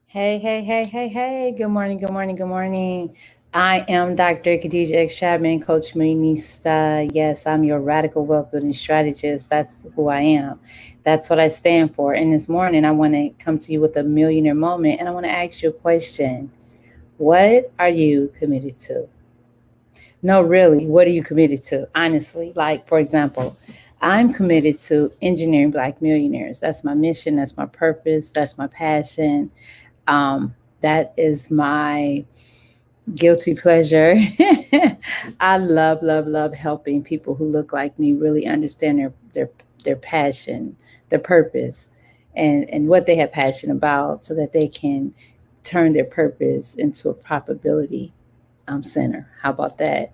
Hey, hey, hey, hey, hey. Good morning, good morning, good morning. I am Dr. Khadija X. Chapman, Coach Millionista. Yes, I'm your radical wealth building strategist. That's who I am. That's what I stand for. And this morning, I want to come to you with a millionaire moment and I want to ask you a question. What are you committed to? No, really, what are you committed to? Honestly, like, for example, I'm committed to engineering Black millionaires. That's my mission, that's my purpose, that's my passion. That is my guilty pleasure. I love, love, love helping people who look like me really understand their passion, their purpose, and what they have passion about, so that they can turn their purpose into a profitability center. How about that?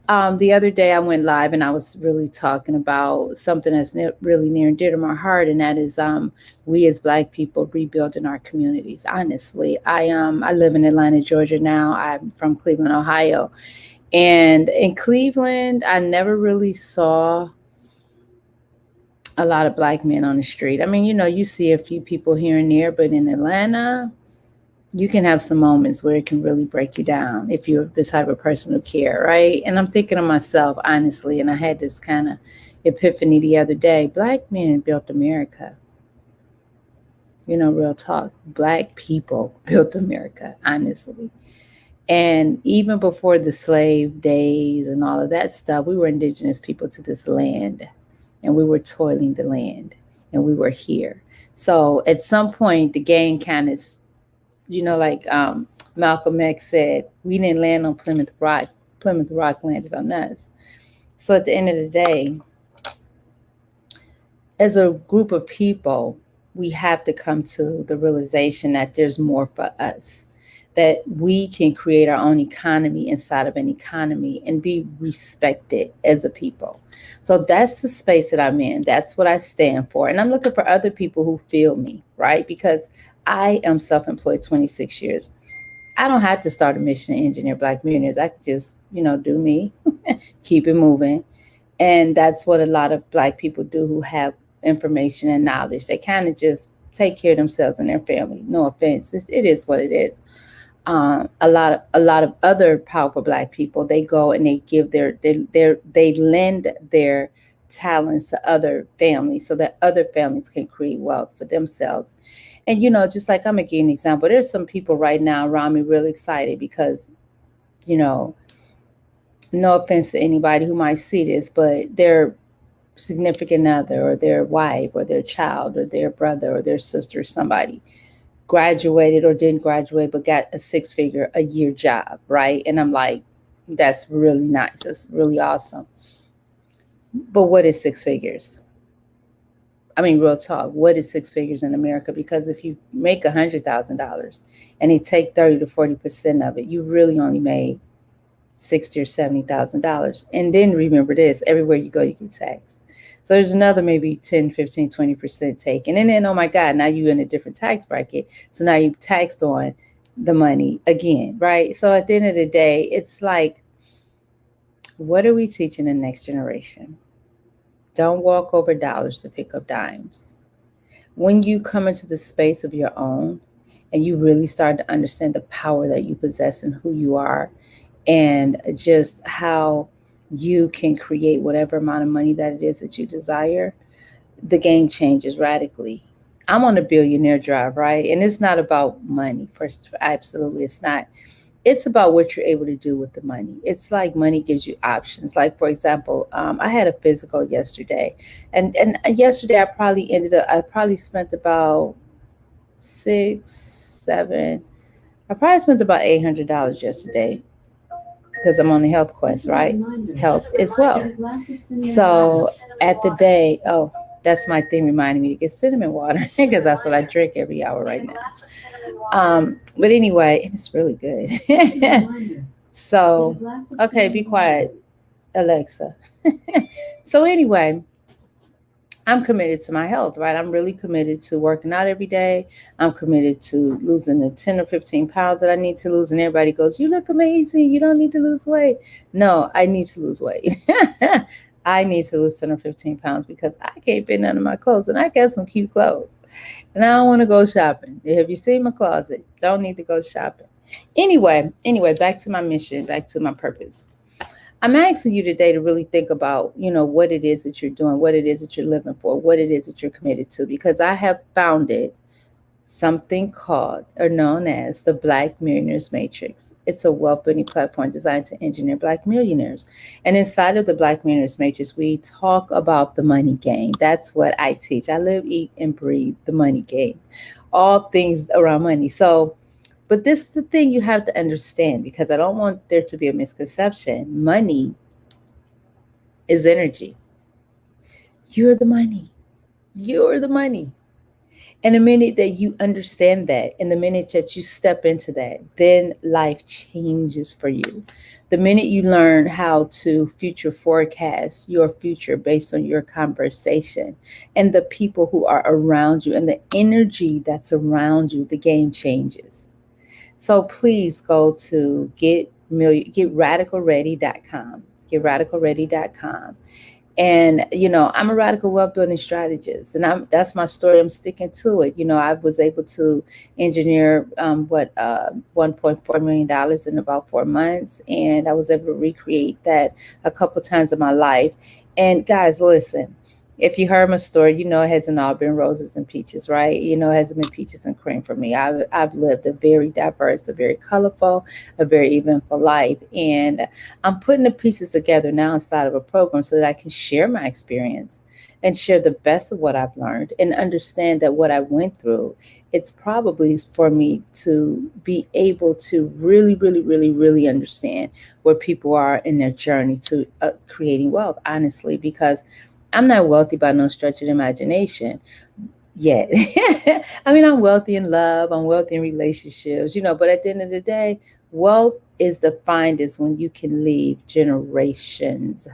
The other day I went live and I was really talking about something that's really near and dear to my heart, and that is we as Black people rebuilding our communities. Honestly, I live in Atlanta, Georgia now. I'm from Cleveland, Ohio, and in Cleveland, I never really saw a lot of Black men on the street. I mean, you see a few people here and there, but in Atlanta, you can have some moments where it can really break you down if you're the type of person who care, right? And I'm thinking of myself, honestly, and I had this kind of epiphany the other day. Black men built America. Real talk. Black people built America, honestly. And even before the slave days and all of that stuff, we were indigenous people to this land, and we were toiling the land, and we were here. So at some point, the game kind of, like Malcolm X said, we didn't land on Plymouth Rock. Plymouth Rock landed on us. So at the end of the day, as a group of people, we have to come to the realization that there's more for us, that we can create our own economy inside of an economy and be respected as a people. So that's the space that I'm in. That's what I stand for. And I'm looking for other people who feel me, right? Because I am self employed 26 years. I don't have to start a mission to engineer Black millionaires. I could just, do me, keep it moving. And that's what a lot of Black people do who have information and knowledge. They kind of just take care of themselves and their family. No offense, it is what it is. A lot of other powerful Black people, they go and they give they lend their talents to other families so that other families can create wealth for themselves. And just like, I'm gonna give you an example. There's some people right now around me really excited because, you know, no offense to anybody who might see this, but their significant other or their wife or their child or their brother or their sister or somebody graduated or didn't graduate but got a six-figure a year job, right? And I'm like, that's really nice. That's really awesome. But what is six figures? I mean, real talk, what is six figures in America? Because if you make $100,000 and they take 30 to 40% of it, you really only made 60 or $70,000. And then remember this, everywhere you go, you get taxed. So there's another maybe 10, 15, 20% taken. And then, oh my God, now you're in a different tax bracket. So now you taxed on the money again, right? So at the end of the day, it's like, what are we teaching the next generation? Don't walk over dollars to pick up dimes. When you come into the space of your own and you really start to understand the power that you possess and who you are, and just how you can create whatever amount of money that it is that you desire, the game changes radically. I'm on a billionaire drive, right? And it's not about money. First, absolutely, it's not. It's about what you're able to do with the money. It's like money gives you options. Like, for example, I had a physical yesterday, and yesterday I probably spent about six, seven. I probably spent about $800 yesterday because I'm on a health quest, right? Health as well. So at the day, oh, that's my thing reminding me to get cinnamon water because that's what I drink every hour right now. But anyway, it's really good. So, okay, be quiet, Alexa. So anyway, I'm committed to my health, right? I'm really committed to working out every day. I'm committed to losing the 10 or 15 pounds that I need to lose. And everybody goes, you look amazing. You don't need to lose weight. No, I need to lose weight. I need to lose 10 or 15 pounds because I can't fit none of my clothes. And I got some cute clothes. And I don't want to go shopping. Have you seen my closet? Don't need to go shopping. Anyway, back to my mission, back to my purpose. I'm asking you today to really think about, what it is that you're doing, what it is that you're living for, what it is that you're committed to, because I have founded something called or known as the Black Millionaires Matrix. It's a wealth building platform designed to engineer Black millionaires. And inside of the Black Millionaires Matrix, we talk about the money game. That's what I teach. I live, eat, and breathe the money game, all things around money. So, but this is the thing you have to understand, because I don't want there to be a misconception. Money is energy. You're the money. You're the money. And the minute that you understand that, and the minute that you step into that, then life changes for you. The minute you learn how to future forecast your future based on your conversation and the people who are around you and the energy that's around you, the game changes. So please go to getradicalready.com. Getradicalready.com. And I'm a radical wealth building strategist, and that's my story. I'm sticking to it. I was able to engineer 1.4 million dollars in about 4 months, and I was able to recreate that a couple times in my life. And guys, listen. If you heard my story, it hasn't all been roses and peaches, right? It hasn't been peaches and cream for me. I've lived a very diverse, a very colorful, a very eventful life. And I'm putting the pieces together now inside of a program so that I can share my experience and share the best of what I've learned and understand that what I went through, it's probably for me to be able to really, really, really, really understand where people are in their journey to creating wealth, honestly, because I'm not wealthy by no stretch of the imagination yet. I mean, I'm wealthy in love, I'm wealthy in relationships, but at the end of the day, wealth is defined as when you can leave generations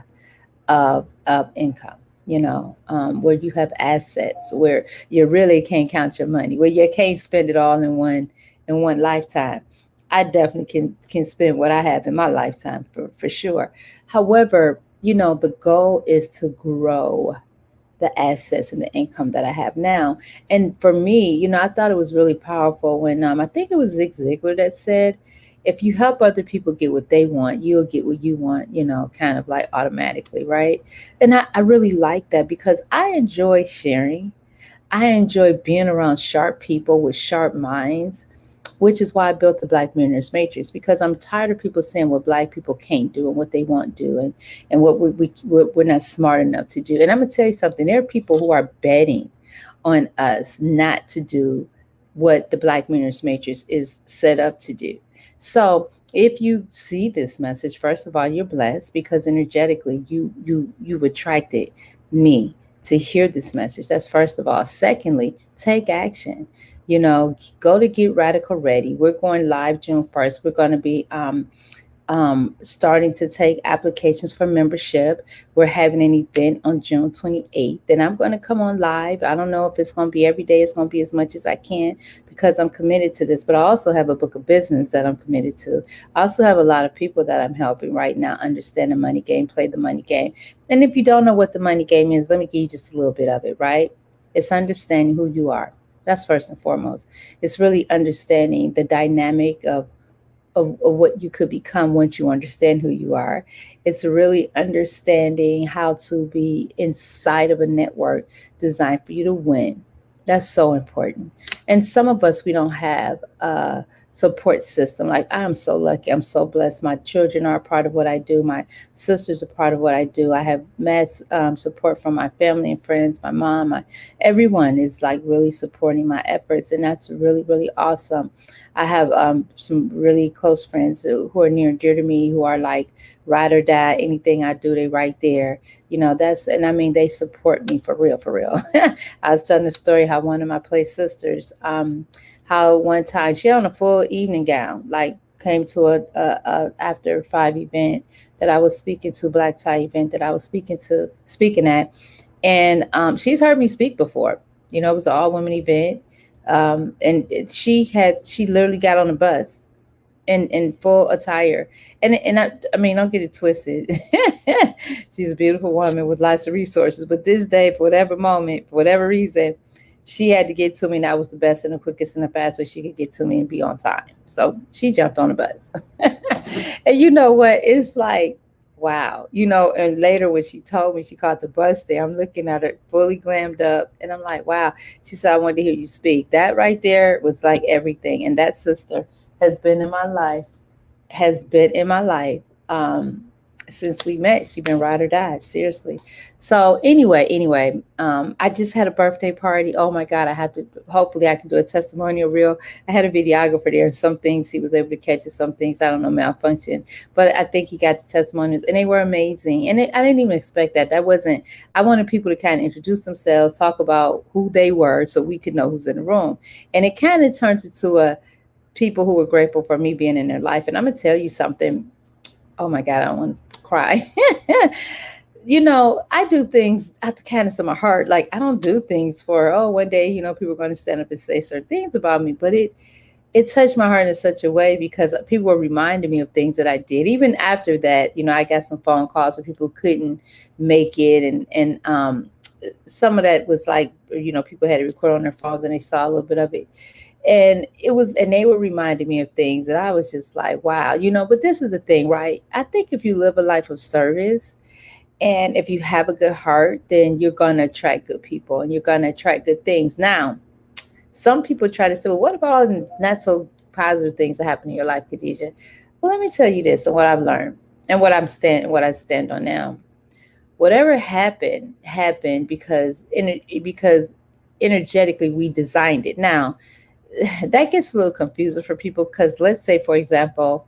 of income, where you have assets, where you really can't count your money, where you can't spend it all in one lifetime. I definitely can spend what I have in my lifetime for sure. However, the goal is to grow the assets and the income that I have now. And for me, I thought it was really powerful when I think it was Zig Ziglar that said, if you help other people get what they want, you'll get what you want, kind of like automatically, right? And I really like that because I enjoy sharing. I enjoy being around sharp people with sharp minds, which is why I built the Black Millionaires Matrix, because I'm tired of people saying what Black people can't do and what they won't do, and what we're not smart enough to do. And I'm going to tell you something. There are people who are betting on us not to do what the Black Millionaires Matrix is set up to do. So if you see this message, first of all, you're blessed because energetically you've attracted me to hear this message. That's first of all. Secondly, take action. Go to Get Radical Ready. We're going live June 1st. We're going to be starting to take applications for membership. We're having an event on June 28th. Then I'm going to come on live. I don't know if it's going to be every day. It's going to be as much as I can because I'm committed to this. But I also have a book of business that I'm committed to. I also have a lot of people that I'm helping right now understand the money game, play the money game. And if you don't know what the money game is, let me give you just a little bit of it, right? It's understanding who you are. That's first and foremost. It's really understanding the dynamic of what you could become once you understand who you are. It's really understanding how to be inside of a network designed for you to win. That's so important. And some of us, we don't have a support system. Like, I am so lucky. I'm so blessed. My children are a part of what I do. My sisters are part of what I do. I have mass support from my family and friends, my mom, everyone is like really supporting my efforts. And that's really, really awesome. I have some really close friends who are near and dear to me, who are like ride or die. Anything I do, they right there. And I mean, they support me for real, for real. I was telling the story how one of my play sisters, how one time she had on a full evening gown, like came to a after 5 event that I was speaking to, black tie event that I was speaking at. And she's heard me speak before. It was an all women event. And she literally got on a bus in full attire. And I mean, don't get it twisted. She's a beautiful woman with lots of resources. But this day, for whatever moment, for whatever reason, she had to get to me, and that was the best and the quickest and the fastest way she could get to me and be on time. So she jumped on the bus. And you know what? It's like, wow. And later when she told me she caught the bus there, I'm looking at her fully glammed up, and I'm like, wow. She said, I wanted to hear you speak. That right there was like everything. And that sister has been in my life, has been in my life um, since we met. She's been ride or die, seriously. So anyway, I just had a birthday party. Oh my God, I had to. Hopefully, I can do a testimonial reel. I had a videographer there, and some things he was able to catch, and some things I don't know malfunction. But I think he got the testimonials, and they were amazing. And I didn't even expect that. That wasn't. I wanted people to kind of introduce themselves, talk about who they were, so we could know who's in the room. And it kind of turned into a people who were grateful for me being in their life. And I'm gonna tell you something. Oh my God, I don't want to cry. I do things out the kindness of my heart. Like I don't do things for, oh, one day, people are going to stand up and say certain things about me. But it touched my heart in such a way because people were reminding me of things that I did. Even after that, I got some phone calls where people couldn't make it, and some of that was like, people had to record on their phones and they saw a little bit of it. And they were reminding me of things, and I was just like, wow. But this is the thing, right? I think if you live a life of service, and if you have a good heart, then you're going to attract good people, and you're going to attract good things. Now, some people try to say, well, what about all the not so positive things that happen in your life, Khadijah? Well, let me tell you this, and what I've learned, and what I stand on now. Whatever happened because energetically we designed it. Now, that gets a little confusing for people, because let's say, for example,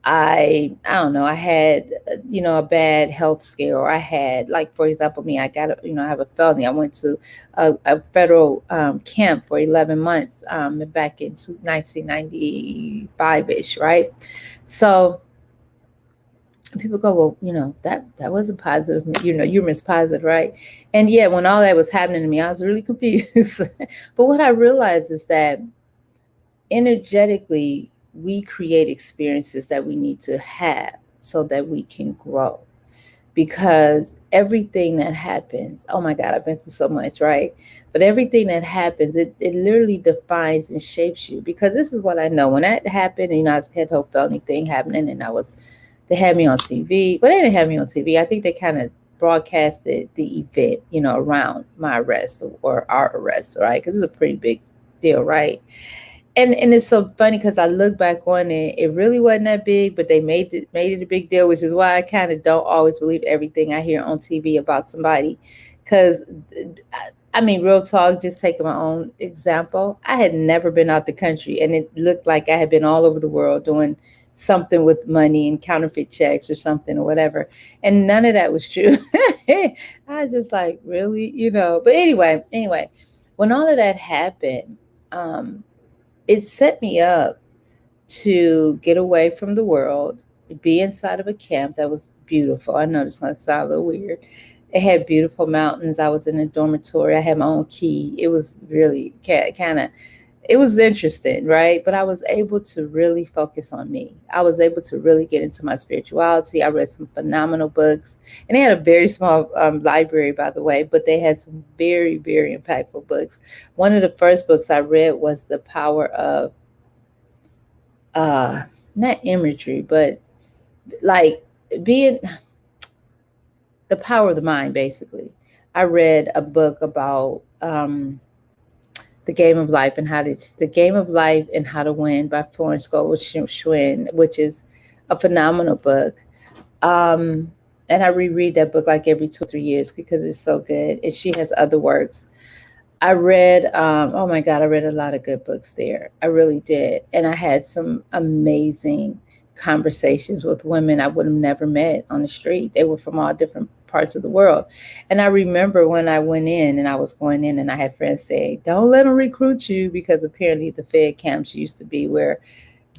I don't know, I had a bad health scare, or I had, like, for example, me, I got I have a felony. I went to a federal camp for 11 months back in 1995ish, right? So people go, well, that wasn't positive. You miss positive, right? And yeah, when all that was happening to me, I was really confused. But what I realized is that energetically, we create experiences that we need to have so that we can grow. Because everything that happens, oh my God, I've been through so much, right? But everything that happens, it literally defines and shapes you. Because this is what I know. When that happened, I had the whole felony thing happening, and they had me on TV. But they didn't have me on TV. I think they kind of broadcasted the event, around my arrest, or our arrest, right? Because it's a pretty big deal, right? And it's so funny because I look back on it, it really wasn't that big, but they made it a big deal, which is why I kind of don't always believe everything I hear on TV about somebody. Because I mean, real talk, just taking my own example, I had never been out the country, and it looked like I had been all over the world doing something with money and counterfeit checks or something or whatever, and none of that was true. I was just like, really. But anyway, when all of that happened, um it set me up to get away from the world, be inside of a camp that was beautiful. I know it's going to sound a little weird. It had beautiful mountains. I was in a dormitory. I had my own key. It was really kind of, it was interesting, right? But I was able to really focus on me. I was able to really get into my spirituality. I read some phenomenal books, and they had a very small library, by the way, but they had some very, very impactful books. One of the first books I read was The Power of, uh, not imagery, but like being the power of the mind, basically. I read a book about the game of life and how to win by Florence Scovel Shinn, which is a phenomenal book. And I reread that book like every 2 or 3 years because it's so good. And she has other works. I read, oh my God, I read a lot of good books there. I really did. And I had some amazing conversations with women I would have never met on the street. They were from all different parts of the world. And I remember when I went in and I was going in, and I had friends say, don't let them recruit you, because apparently the Fed camps used to be where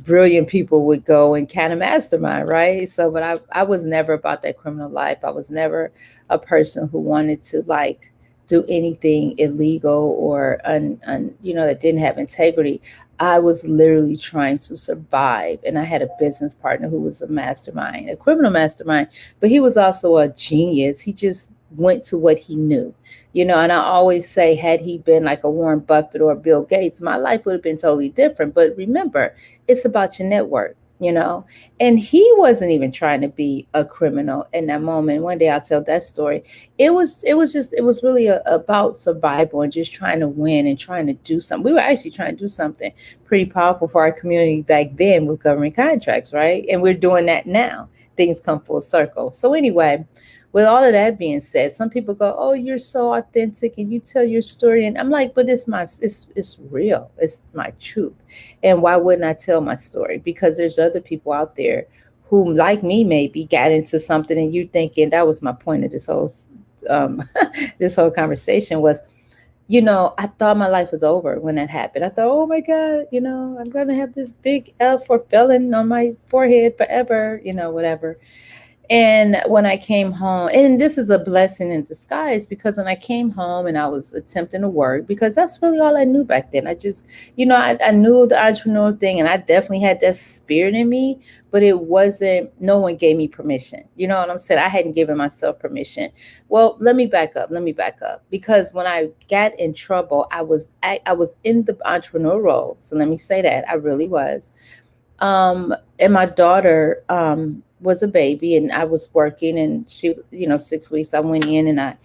brilliant people would go and kind of mastermind, right? So, but I was never about that criminal life. I was never a person who wanted to, like, do anything illegal or that didn't have integrity. I was literally trying to survive, and I had a business partner who was a mastermind, a criminal mastermind, but he was also a genius. He just went to what he knew, and I always say, had he been like a Warren Buffett or Bill Gates, my life would have been totally different. But remember, it's about your network. And he wasn't even trying to be a criminal in that moment. One day I'll tell that story. It was really about survival and just trying to win and trying to do something. We were actually trying to do something pretty powerful for our community back then with government contracts, right? And we're doing that now. Things come full circle. So anyway, with all of that being said, some people go, "Oh, you're so authentic and you tell your story." And I'm like, "But it's real. It's my truth." And why wouldn't I tell my story? Because there's other people out there who, like me, maybe got into something, and you thinking that was my point of this whole um, this whole conversation was, I thought my life was over when that happened. I thought, oh my God, I'm gonna have this big F for felon on my forehead forever, whatever. And when I came home, and this is a blessing in disguise, because when I came home and I was attempting to work, because that's really all I knew back then. I just, I knew the entrepreneur thing, and I definitely had that spirit in me, but it wasn't, no one gave me permission. You know what I'm saying? I hadn't given myself permission. Well, let me back up. Because when I got in trouble, I was in the entrepreneur role. So let me say that I really was. And my daughter was a baby, and I was working, and she, 6 weeks I went in, and I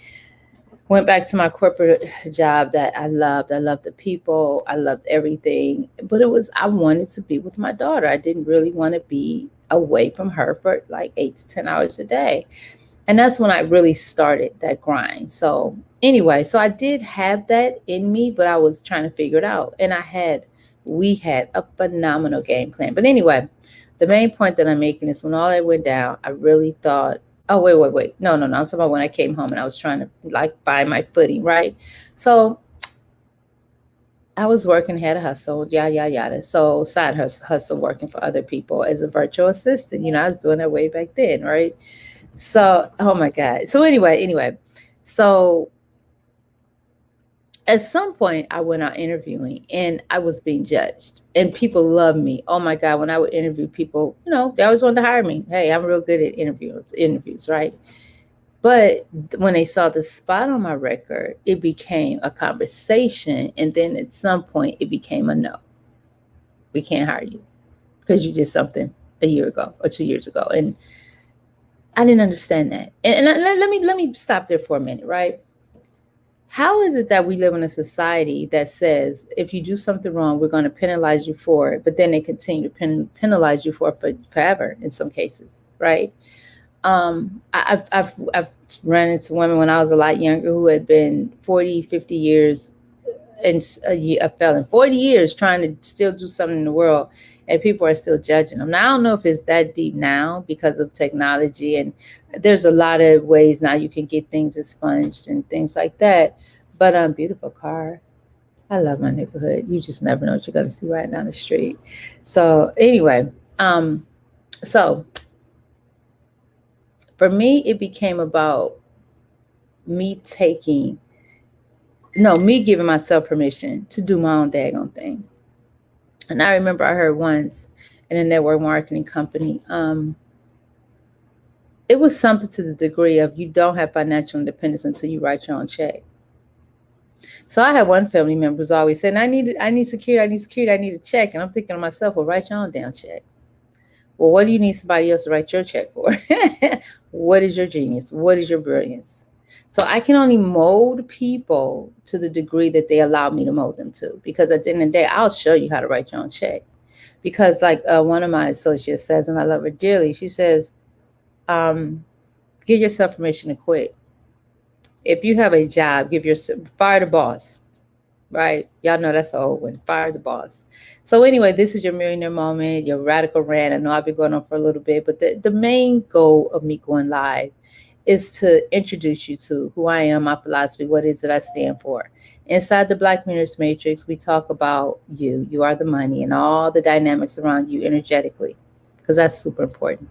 went back to my corporate job that I loved. I loved the people, I loved everything, but I wanted to be with my daughter. I didn't really want to be away from her for like 8 to 10 hours a day. And that's when I really started that grind. So anyway, so I did have that in me, but I was trying to figure it out. And we had a phenomenal game plan. But anyway, the main point that I'm making is when all that went down, I really thought, oh, wait. No. I'm talking about when I came home and I was trying to like find my footing, right? So I was working, had a hustle, yada, yada, yada. So side hustle working for other people as a virtual assistant. I was doing that way back then, right? So, oh my God. So anyway, so at some point I went out interviewing, and I was being judged, and people loved me. Oh my God. When I would interview people, they always wanted to hire me. Hey, I'm real good at interviews, right? But when they saw the spot on my record, it became a conversation. And then at some point it became a no. We can't hire you because you did something a year ago or 2 years ago. And I didn't understand that. And let me stop there for a minute, right? How is it that we live in a society that says if you do something wrong, we're going to penalize you for it, but then they continue to penalize you for it forever in some cases, right? I've run into women when I was a lot younger who had been 40, 50 years and a felon, 40 years trying to still do something in the world, and people are still judging them. Now, I don't know if it's that deep now because of technology, and there's a lot of ways now you can get things expunged and things like that. But beautiful car. I love my neighborhood. You just never know what you're going to see right down the street. So anyway, so for me, it became about me taking, no, me giving myself permission to do my own daggone thing. And I remember I heard once in a network marketing company, it was something to the degree of you don't have financial independence until you write your own check. So I had one family member who's always saying, I need security, I need a check. And I'm thinking to myself, well, write your own damn check. Well, what do you need somebody else to write your check for? What is your genius? What is your brilliance? So I can only mold people to the degree that they allow me to mold them to. Because at the end of the day, I'll show you how to write your own check. Because like one of my associates says, and I love her dearly, she says, give yourself permission to quit. If you have a job, fire the boss, right? Y'all know that's the old one, fire the boss. So anyway, this is your millionaire moment, your radical rant. I know I've been going on for a little bit, but the main goal of me going live is to introduce you to who I am, my philosophy, what is it I stand for. Inside the Black Millionaires Matrix, we talk about you are the money, and all the dynamics around you energetically, because that's super important.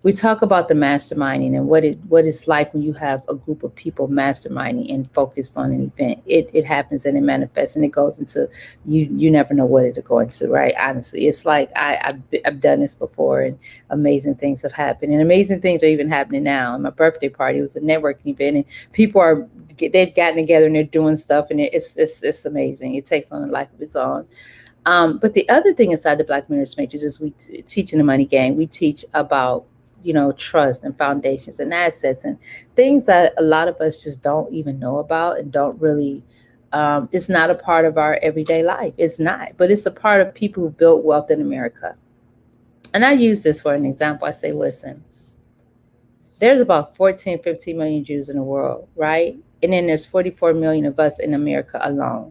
We talk about the masterminding and what it's like when you have a group of people masterminding and focused on an event. It happens and it manifests and it goes into you never know what it'll go into, right? Honestly, it's like I've done this before and amazing things have happened and amazing things are even happening now. And my birthday party was a networking event and people are they've gotten together and they're doing stuff and it's amazing. It takes on a life of its own. But the other thing inside the Black Mirrors Matrix is we teach in the money game. We teach about trust and foundations and assets and things that a lot of us just don't even know about and don't really. It's not a part of our everyday life. It's not, but it's a part of people who built wealth in America. And I use this for an example. I say, listen, there's about 14, 15 million Jews in the world, right? And then there's 44 million of us in America alone.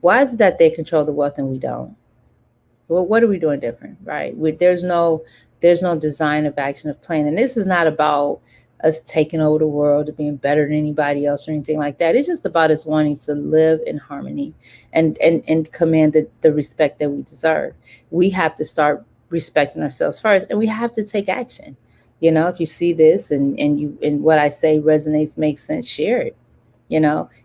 Why is it that they control the wealth and we don't? Well, what are we doing different, right? There's no design of action of plan, and this is not about us taking over the world or being better than anybody else or anything like that. It's just about us wanting to live in harmony and command the respect that we deserve. We have to start respecting ourselves first, and we have to take action. If you see this and what I say resonates, makes sense, share it.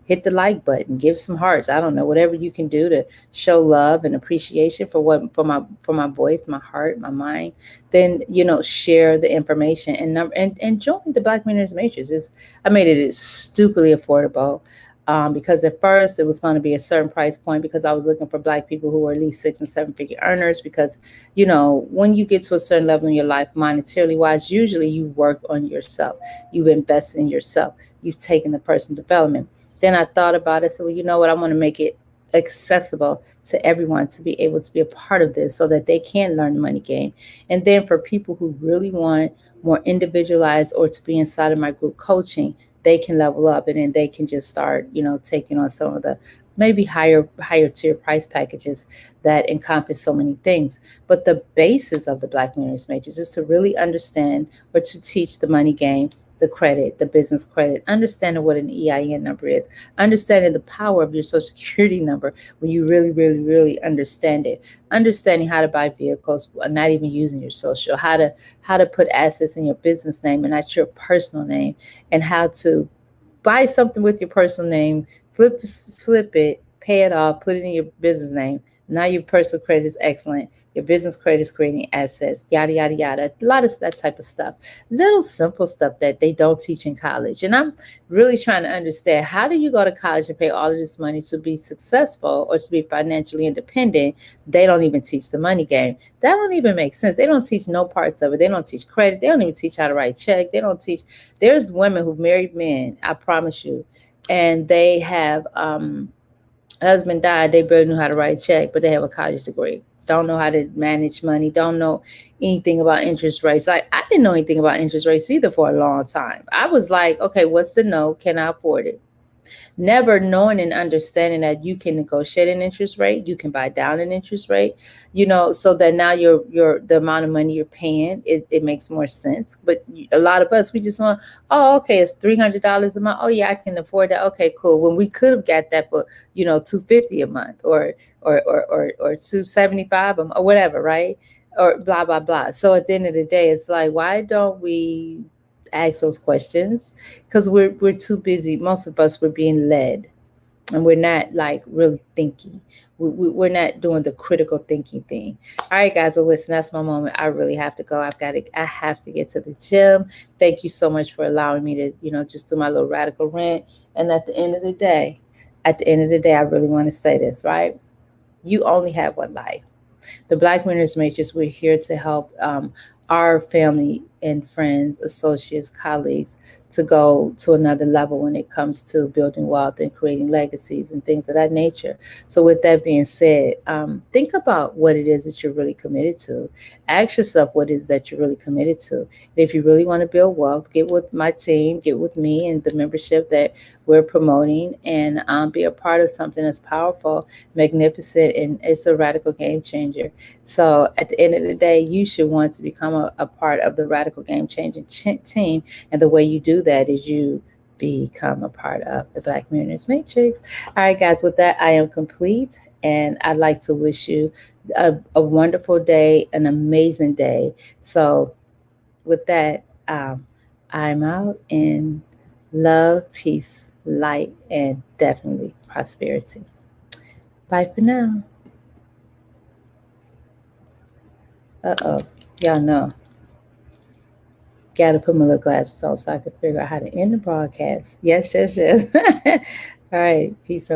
Hit the like button, give some hearts. I don't know, whatever you can do to show love and appreciation for my voice, my heart, my mind. Then share the information and join the Black Millionaires Matrix. I made it stupidly affordable. Because at first it was going to be a certain price point because I was looking for Black people who were at least 6 and 7 figure earners. Because, when you get to a certain level in your life, monetarily wise, usually you work on yourself. You've invested in yourself. You've taken the personal development. Then I thought about it. So, well, you know what? I want to make it accessible to everyone to be able to be a part of this so that they can learn the money game. And then for people who really want more individualized or to be inside of my group coaching, they can level up and then they can just start, taking on some of the maybe higher tier price packages that encompass so many things. But the basis of the Black Millionaires Matrix is to really understand or to teach the money game, the credit, the business credit, understanding what an EIN number is, understanding the power of your social security number when you really, really, really understand it, understanding how to buy vehicles, not even using your social, how to put assets in your business name and not your personal name, and how to buy something with your personal name, flip it, pay it off, put it in your business name. Now your personal credit is excellent. Your business credit is creating assets, yada, yada, yada. A lot of that type of stuff. Little simple stuff that they don't teach in college. And I'm really trying to understand, how do you go to college and pay all of this money to be successful or to be financially independent? They don't even teach the money game. That don't even make sense. They don't teach no parts of it. They don't teach credit. They don't even teach how to write check. They don't teach. There's women who've married men, I promise you, and they have husband died, they barely knew how to write a check, but they have a college degree. Don't know how to manage money, don't know anything about interest rates. Like, I didn't know anything about interest rates either for a long time. I was like, okay, what's the no? Can I afford it? Never knowing and understanding that you can negotiate an interest rate, you can buy down an interest rate, so that now the amount of money you're paying, it makes more sense. But a lot of us, we just want, oh, okay, it's $300 a month. Oh yeah, I can afford that. Okay, cool. When we could have got that for $250 a month or $275 or whatever, right? Or blah blah blah. So at the end of the day, it's like, why don't we ask those questions? Because we're too busy. Most of us, we're being led and we're not like really thinking. We're not doing the critical thinking thing. All right, guys, well, listen, that's my moment. I really have to go. I have to get to the gym. Thank you so much for allowing me to just do my little radical rant. And at the end of the day, I really want to say this, right? You only have one life. The Black Winners Matrix, we're here to help our family and friends, associates, colleagues to go to another level when it comes to building wealth and creating legacies and things of that nature. So with that being said, think about what it is that you're really committed to. Ask yourself what it is that you're really committed to. If you really want to build wealth, get with my team, get with me and the membership that we're promoting, and be a part of something that's powerful, magnificent, and it's a radical game changer. So at the end of the day, you should want to become a part of the radical game changing team. And the way you do that is you become a part of the Black Millionaires Matrix. All right, guys, with that, I am complete. And I'd like to wish you a wonderful day, an amazing day. So with that, I'm out in love, peace, light, and definitely prosperity. Bye for now. Uh-oh. Y'all know. Gotta put my little glasses on so I can figure out how to end the broadcast. Yes, yes, yes. All right. Peace.